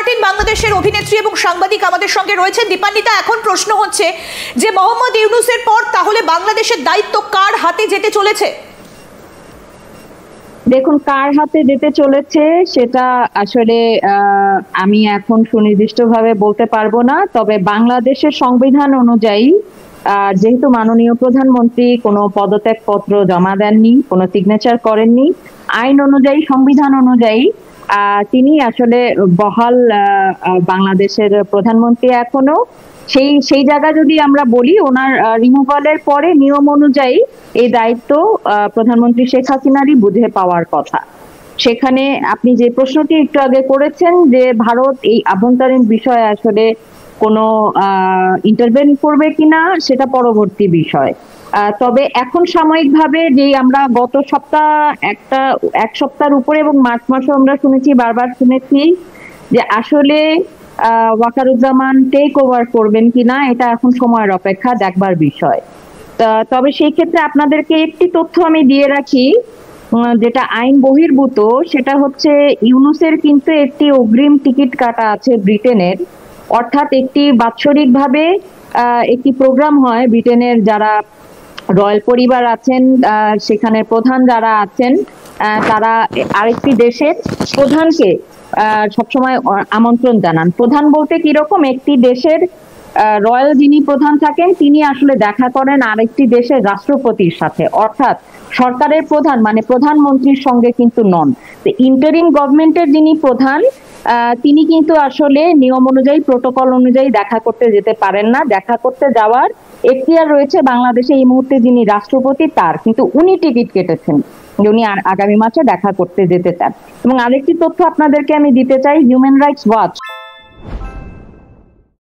Martin বাংলাদেশের অভিনেত্রী এবং সাংবাদিক আমাদের সঙ্গে রয়েছেন। দীপান্বিতা, এখন প্রশ্ন হচ্ছে যে মোহাম্মদ ইউনূসের পর তাহলে বাংলাদেশের দায়িত্ব কার হাতে যেতে চলেছে? দেখুন, কার হাতে যেতে চলেছে সেটা আসলে আমি এখন সুনির্দিষ্টভাবে বলতে পারবো না। তবে বাংলাদেশের সংবিধান অনুযায়ী যেহেতু মাননীয় প্রধানমন্ত্রী কোনো পদত্যাগপত্র জমা দেননি, কোনো সিগনেচার করেননি, আইন অনুযায়ী, সংবিধান অনুযায়ী তিনি আসলে বহাল বাংলাদেশের প্রধানমন্ত্রী এখনো। সেই জায়গা যদি আমরা বলি, ওনার রিমুভালের পরে নিয়ম অনুযায়ী এই দায়িত্ব প্রধানমন্ত্রী শেখ হাসিনারই বুঝে পাওয়ার কথা। সেখানে আপনি যে প্রশ্নটি একটু আগে করেছেন যে ভারত এই আভ্যন্তরীণ বিষয়ে আসলে কোনো ইন্টারভেন করবে কিনা, সেটা পরবর্তী বিষয়। তবে এখন সাময়িকভাবে যে আমরা গত সপ্তাহ এক সপ্তাহের উপরে এবং মার্চ মাসে আমরা শুনেছি, বারবার শুনেছি যে আসলে ওয়াকারুজ্জামান টেক ওভার করবেন কিনা, এটা এখন সময়ের অপেক্ষা, দেখবার বিষয়। তবে সেই ক্ষেত্রে আপনাদেরকে একটি তথ্য আমি দিয়ে রাখি, যেটা আইন বহির্ভূত, সেটা হচ্ছে ইউনূসের কিন্তু একটি অগ্রিম টিকিট কাটা আছে ব্রিটেনের। অর্থাৎ একটি বাৎসরিকভাবে একটি প্রোগ্রাম হয় ব্রিটেনের, যারা রয়্যাল পরিবার আছেন, সেখানে প্রধান যারা আছেন, তারা আরেকটি দেশের প্রধানকে সবসময় আমন্ত্রণ জানান। প্রধান বলতে কিরকম, একটি দেশের রয়্যাল যিনি প্রধান থাকেন তিনি আসলে দেখা করেন আরেকটি দেশের রাষ্ট্রপতির সাথে, অর্থাৎ সরকারের প্রধান মানে প্রধানমন্ত্রীর সঙ্গে কিন্তু নন। ইন্টারিম গভর্নমেন্টের যিনি প্রধান, তিনি কিন্তু আসলে নিয়ম অনুযায়ী, প্রোটোকল অনুযায়ী দেখা করতে যেতে পারেন না। দেখা করতে যাওয়ার এখতিয়ার রয়েছে বাংলাদেশে এই মুহূর্তে যিনি রাষ্ট্রপতি তার, কিন্তু উনি টিকিট কেটেছেন যে উনি আগামী মাসে দেখা করতে যেতে চান। এবং আরেকটি তথ্য আপনাদেরকে আমি দিতে চাই, হিউম্যান রাইটস ওয়াচ